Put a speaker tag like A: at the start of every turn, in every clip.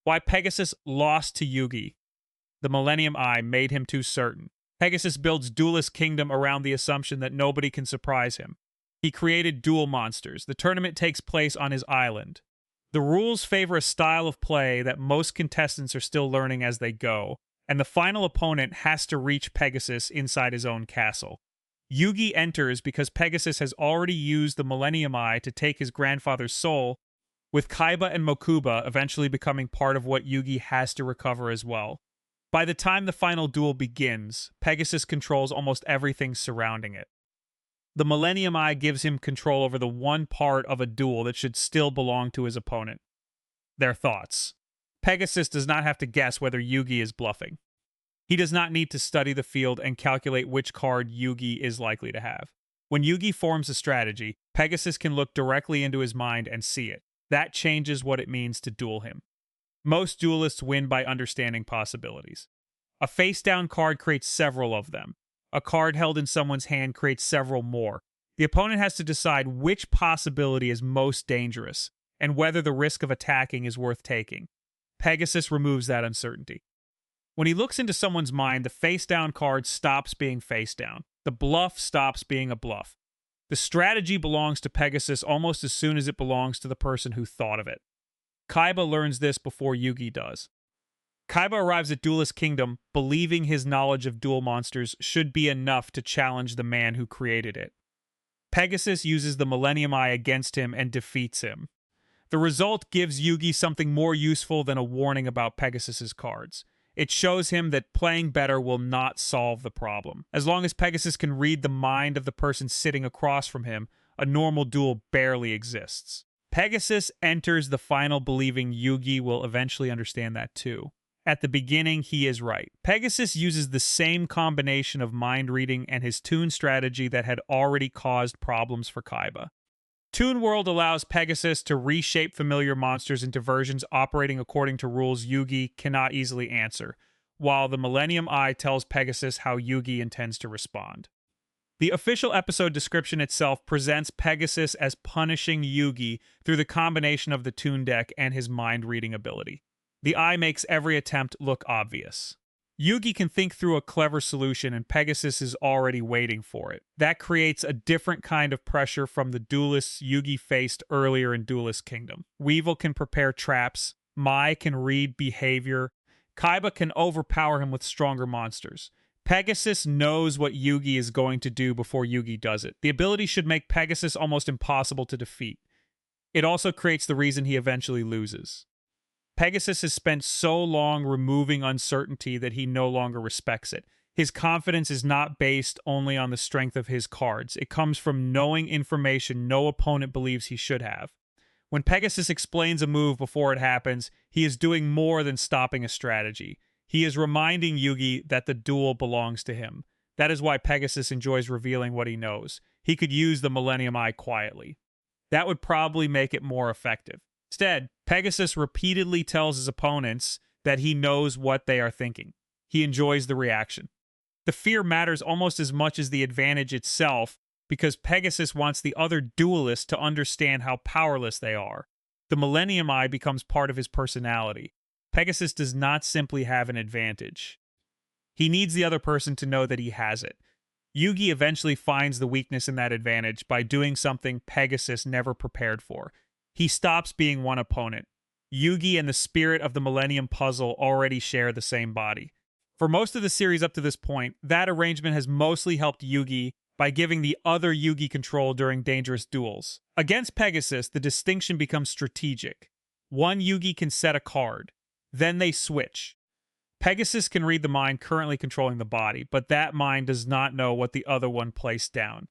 A: Why Pegasus lost to Yugi. The Millennium Eye made him too certain. Pegasus builds Duelist Kingdom around the assumption that nobody can surprise him. He created duel monsters. The tournament takes place on his island. The rules favor a style of play that most contestants are still learning as they go, and the final opponent has to reach Pegasus inside his own castle. Yugi enters because Pegasus has already used the Millennium Eye to take his grandfather's soul, with Kaiba and Mokuba eventually becoming part of what Yugi has to recover as well. By the time the final duel begins, Pegasus controls almost everything surrounding it. The Millennium Eye gives him control over the one part of a duel that should still belong to his opponent: their thoughts. Pegasus does not have to guess whether Yugi is bluffing. He does not need to study the field and calculate which card Yugi is likely to have. When Yugi forms a strategy, Pegasus can look directly into his mind and see it. That changes what it means to duel him. Most duelists win by understanding possibilities. A face-down card creates several of them. A card held in someone's hand creates several more. The opponent has to decide which possibility is most dangerous, and whether the risk of attacking is worth taking. Pegasus removes that uncertainty. When he looks into someone's mind, the face-down card stops being face-down. The bluff stops being a bluff. The strategy belongs to Pegasus almost as soon as it belongs to the person who thought of it. Kaiba learns this before Yugi does. Kaiba arrives at Duelist Kingdom believing his knowledge of duel monsters should be enough to challenge the man who created it. Pegasus uses the Millennium Eye against him and defeats him. The result gives Yugi something more useful than a warning about Pegasus's cards. It shows him that playing better will not solve the problem. As long as Pegasus can read the mind of the person sitting across from him, a normal duel barely exists. Pegasus enters the final believing Yugi will eventually understand that too. At the beginning, he is right. Pegasus uses the same combination of mind reading and his Toon strategy that had already caused problems for Kaiba. Toon World allows Pegasus to reshape familiar monsters into versions operating according to rules Yugi cannot easily answer, while the Millennium Eye tells Pegasus how Yugi intends to respond. The official episode description itself presents Pegasus as punishing Yugi through the combination of the Toon deck and his mind-reading ability. The Eye makes every attempt look obvious. Yugi can think through a clever solution and Pegasus is already waiting for it. That creates a different kind of pressure from the duelists Yugi faced earlier in Duelist Kingdom. Weevil can prepare traps, Mai can read behavior, Kaiba can overpower him with stronger monsters. Pegasus knows what Yugi is going to do before Yugi does it. The ability should make Pegasus almost impossible to defeat. It also creates the reason he eventually loses. Pegasus has spent so long removing uncertainty that he no longer respects it. His confidence is not based only on the strength of his cards. It comes from knowing information no opponent believes he should have. When Pegasus explains a move before it happens, he is doing more than stopping a strategy. He is reminding Yugi that the duel belongs to him. That is why Pegasus enjoys revealing what he knows. He could use the Millennium Eye quietly. That would probably make it more effective. Instead, Pegasus repeatedly tells his opponents that he knows what they are thinking. He enjoys the reaction. The fear matters almost as much as the advantage itself because Pegasus wants the other duelists to understand how powerless they are. The Millennium Eye becomes part of his personality. Pegasus does not simply have an advantage. He needs the other person to know that he has it. Yugi eventually finds the weakness in that advantage by doing something Pegasus never prepared for. He stops being one opponent. Yugi and the spirit of the Millennium Puzzle already share the same body. For most of the series up to this point, that arrangement has mostly helped Yugi by giving the other Yugi control during dangerous duels. Against Pegasus, the distinction becomes strategic. One Yugi can set a card. Then they switch. Pegasus can read the mind currently controlling the body, but that mind does not know what the other one placed down.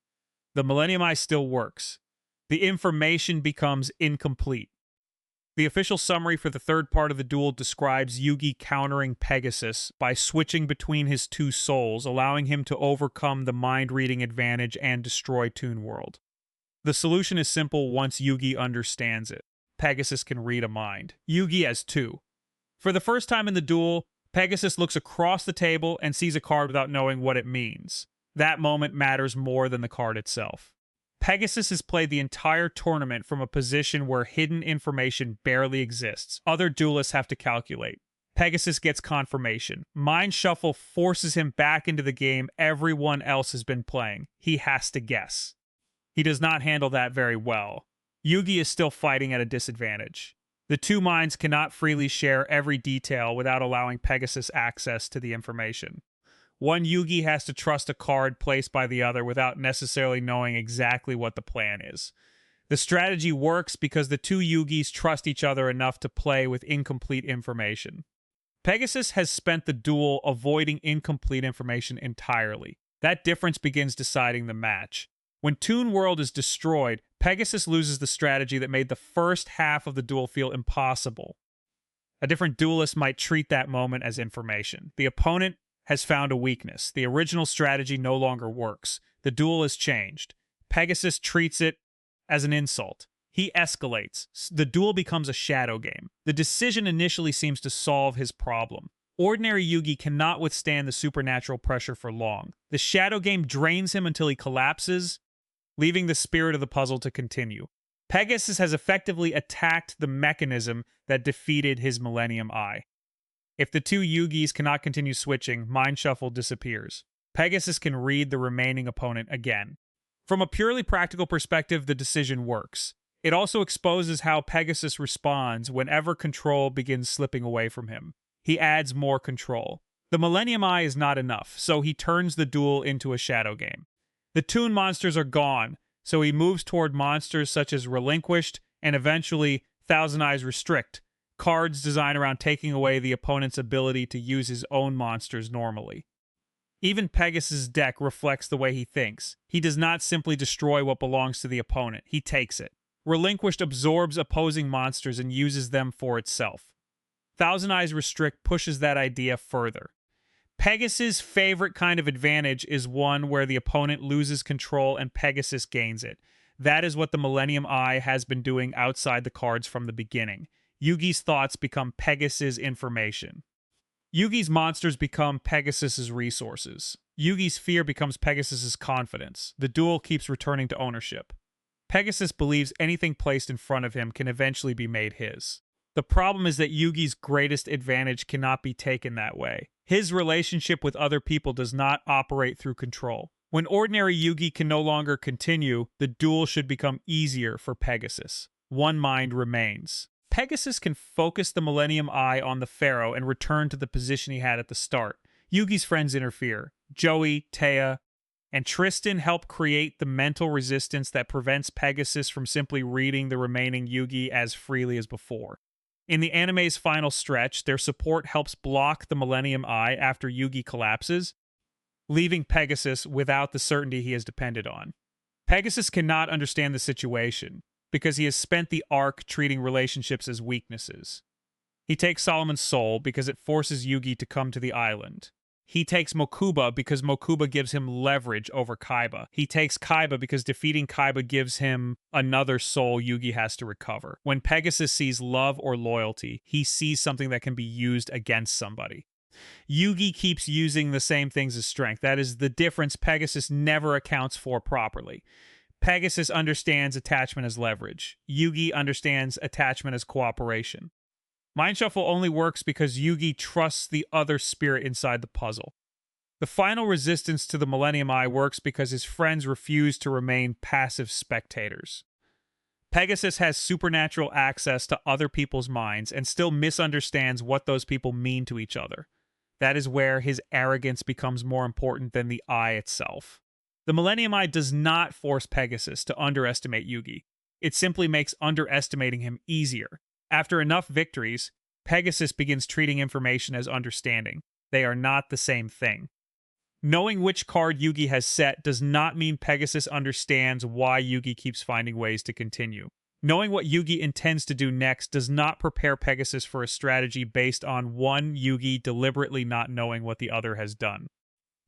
A: The Millennium Eye still works. The information becomes incomplete. The official summary for the third part of the duel describes Yugi countering Pegasus by switching between his two souls, allowing him to overcome the mind-reading advantage and destroy Toon World. The solution is simple once Yugi understands it. Pegasus can read a mind. Yugi has two. For the first time in the duel, Pegasus looks across the table and sees a card without knowing what it means. That moment matters more than the card itself. Pegasus has played the entire tournament from a position where hidden information barely exists. Other duelists have to calculate. Pegasus gets confirmation. Mind Shuffle forces him back into the game everyone else has been playing. He has to guess. He does not handle that very well. Yugi is still fighting at a disadvantage. The two minds cannot freely share every detail without allowing Pegasus access to the information. One Yugi has to trust a card placed by the other without necessarily knowing exactly what the plan is. The strategy works because the two Yugis trust each other enough to play with incomplete information. Pegasus has spent the duel avoiding incomplete information entirely. That difference begins deciding the match. When Toon World is destroyed, Pegasus loses the strategy that made the first half of the duel feel impossible. A different duelist might treat that moment as information. The opponent has found a weakness. The original strategy no longer works. The duel is changed. Pegasus treats it as an insult. He escalates. The duel becomes a shadow game. The decision initially seems to solve his problem. Ordinary Yugi cannot withstand the supernatural pressure for long. The shadow game drains him until he collapses, leaving the spirit of the puzzle to continue. Pegasus has effectively attacked the mechanism that defeated his Millennium Eye. If the two Yugis cannot continue switching, Mind Shuffle disappears. Pegasus can read the remaining opponent again. From a purely practical perspective, the decision works. It also exposes how Pegasus responds whenever control begins slipping away from him. He adds more control. The Millennium Eye is not enough, so he turns the duel into a shadow game. The Toon monsters are gone, so he moves toward monsters such as Relinquished and eventually Thousand Eyes Restrict, cards designed around taking away the opponent's ability to use his own monsters normally. Even Pegasus' deck reflects the way he thinks. He does not simply destroy what belongs to the opponent, he takes it. Relinquished absorbs opposing monsters and uses them for itself. Thousand Eyes Restrict pushes that idea further. Pegasus' favorite kind of advantage is one where the opponent loses control and Pegasus gains it. That is what the Millennium Eye has been doing outside the cards from the beginning. Yugi's thoughts become Pegasus' information. Yugi's monsters become Pegasus' resources. Yugi's fear becomes Pegasus' confidence. The duel keeps returning to ownership. Pegasus believes anything placed in front of him can eventually be made his. The problem is that Yugi's greatest advantage cannot be taken that way. His relationship with other people does not operate through control. When ordinary Yugi can no longer continue, the duel should become easier for Pegasus. One mind remains. Pegasus can focus the Millennium Eye on the Pharaoh and return to the position he had at the start. Yugi's friends interfere. Joey, Taya, and Tristan help create the mental resistance that prevents Pegasus from simply reading the remaining Yugi as freely as before. In the anime's final stretch, their support helps block the Millennium Eye after Yugi collapses, leaving Pegasus without the certainty he has depended on. Pegasus cannot understand the situation, because he has spent the arc treating relationships as weaknesses. He takes Solomon's soul because it forces Yugi to come to the island. He takes Mokuba because Mokuba gives him leverage over Kaiba. He takes Kaiba because defeating Kaiba gives him another soul Yugi has to recover. When Pegasus sees love or loyalty, he sees something that can be used against somebody. Yugi keeps using the same things as strength. That is the difference Pegasus never accounts for properly. Pegasus understands attachment as leverage. Yugi understands attachment as cooperation. Mind Shuffle only works because Yugi trusts the other spirit inside the puzzle. The final resistance to the Millennium Eye works because his friends refuse to remain passive spectators. Pegasus has supernatural access to other people's minds and still misunderstands what those people mean to each other. That is where his arrogance becomes more important than the eye itself. The Millennium Eye does not force Pegasus to underestimate Yugi. It simply makes underestimating him easier. After enough victories, Pegasus begins treating information as understanding. They are not the same thing. Knowing which card Yugi has set does not mean Pegasus understands why Yugi keeps finding ways to continue. Knowing what Yugi intends to do next does not prepare Pegasus for a strategy based on one Yugi deliberately not knowing what the other has done.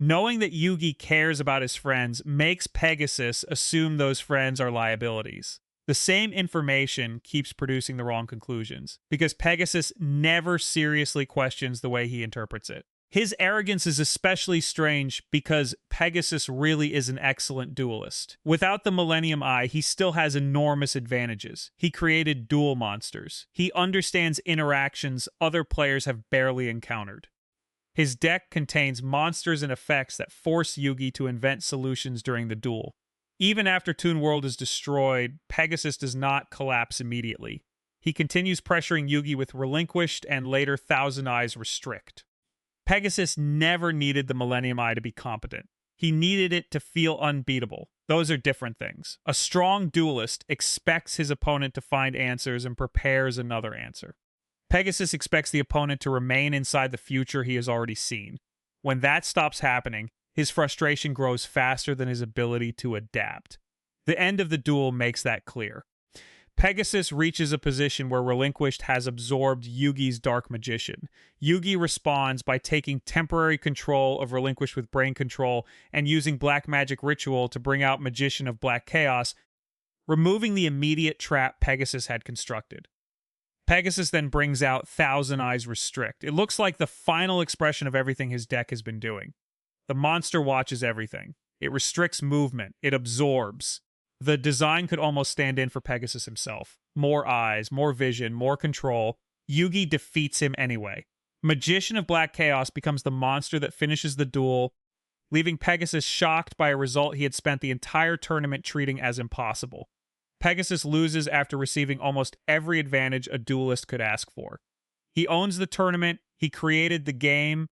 A: Knowing that Yugi cares about his friends makes Pegasus assume those friends are liabilities. The same information keeps producing the wrong conclusions, because Pegasus never seriously questions the way he interprets it. His arrogance is especially strange because Pegasus really is an excellent duelist. Without the Millennium Eye, he still has enormous advantages. He created duel monsters. He understands interactions other players have barely encountered. His deck contains monsters and effects that force Yugi to invent solutions during the duel. Even after Toon World is destroyed, Pegasus does not collapse immediately. He continues pressuring Yugi with Relinquished and later Thousand Eyes Restrict. Pegasus never needed the Millennium Eye to be competent. He needed it to feel unbeatable. Those are different things. A strong duelist expects his opponent to find answers and prepares another answer. Pegasus expects the opponent to remain inside the future he has already seen. When that stops happening, his frustration grows faster than his ability to adapt. The end of the duel makes that clear. Pegasus reaches a position where Relinquished has absorbed Yugi's Dark Magician. Yugi responds by taking temporary control of Relinquished with Brain Control and using Black Magic Ritual to bring out Magician of Black Chaos, removing the immediate trap Pegasus had constructed. Pegasus then brings out Thousand Eyes Restrict. It looks like the final expression of everything his deck has been doing. The monster watches everything. It restricts movement. It absorbs. The design could almost stand in for Pegasus himself. More eyes, more vision, more control. Yugi defeats him anyway. Magician of Black Chaos becomes the monster that finishes the duel, leaving Pegasus shocked by a result he had spent the entire tournament treating as impossible. Pegasus loses after receiving almost every advantage a duelist could ask for. He owns the tournament, he created the game,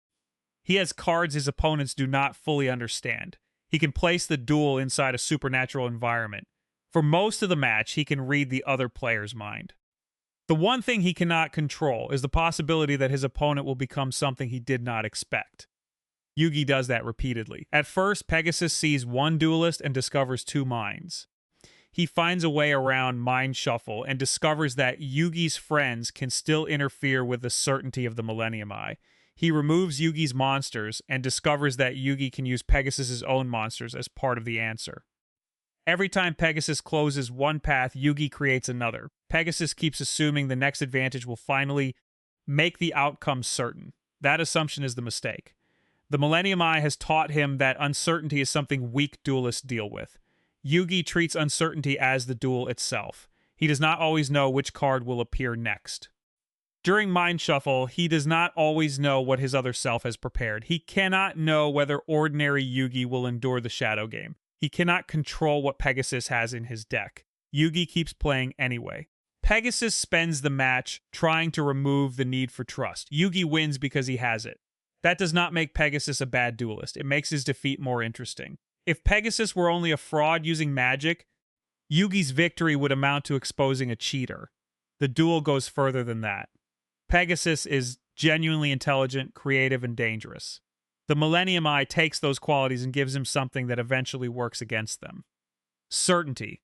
A: he has cards his opponents do not fully understand. He can place the duel inside a supernatural environment. For most of the match, he can read the other player's mind. The one thing he cannot control is the possibility that his opponent will become something he did not expect. Yugi does that repeatedly. At first, Pegasus sees one duelist and discovers two minds. He finds a way around Mind Shuffle and discovers that Yugi's friends can still interfere with the certainty of the Millennium Eye. He removes Yugi's monsters and discovers that Yugi can use Pegasus's own monsters as part of the answer. Every time Pegasus closes one path, Yugi creates another. Pegasus keeps assuming the next advantage will finally make the outcome certain. That assumption is the mistake. The Millennium Eye has taught him that uncertainty is something weak duelists deal with. Yugi treats uncertainty as the duel itself. He does not always know which card will appear next. During Mind Shuffle, he does not always know what his other self has prepared. He cannot know whether ordinary Yugi will endure the Shadow Game. He cannot control what Pegasus has in his deck. Yugi keeps playing anyway. Pegasus spends the match trying to remove the need for trust. Yugi wins because he has it. That does not make Pegasus a bad duelist. It makes his defeat more interesting. If Pegasus were only a fraud using magic, Yugi's victory would amount to exposing a cheater. The duel goes further than that. Pegasus is genuinely intelligent, creative, and dangerous. The Millennium Eye takes those qualities and gives him something that eventually works against them. Certainty.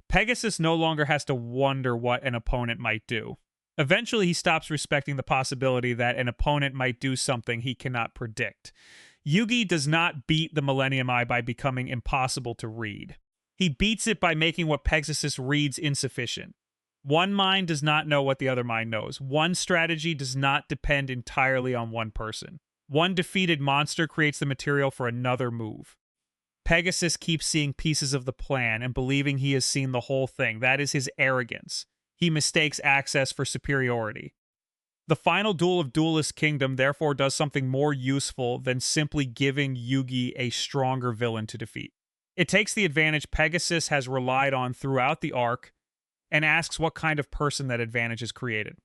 A: Pegasus no longer has to wonder what an opponent might do. Eventually, he stops respecting the possibility that an opponent might do something he cannot predict. Yugi does not beat the Millennium Eye by becoming impossible to read. He beats it by making what Pegasus reads insufficient. One mind does not know what the other mind knows. One strategy does not depend entirely on one person. One defeated monster creates the material for another move. Pegasus keeps seeing pieces of the plan and believing he has seen the whole thing. That is his arrogance. He mistakes access for superiority. The final duel of Duelist Kingdom therefore does something more useful than simply giving Yugi a stronger villain to defeat. It takes the advantage Pegasus has relied on throughout the arc and asks what kind of person that advantage is created.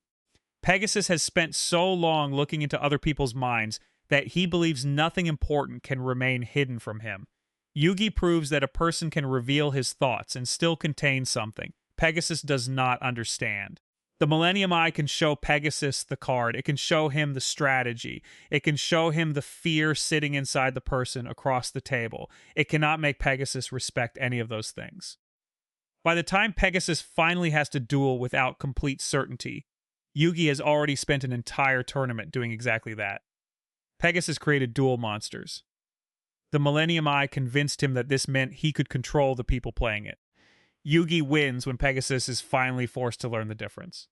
A: Pegasus has spent so long looking into other people's minds that he believes nothing important can remain hidden from him. Yugi proves that a person can reveal his thoughts and still contain something. Pegasus does not understand. The Millennium Eye can show Pegasus the card. It can show him the strategy. It can show him the fear sitting inside the person across the table. It cannot make Pegasus respect any of those things. By the time Pegasus finally has to duel without complete certainty, Yugi has already spent an entire tournament doing exactly that. Pegasus created duel monsters. The Millennium Eye convinced him that this meant he could control the people playing it. Yugi wins when Pegasus is finally forced to learn the difference.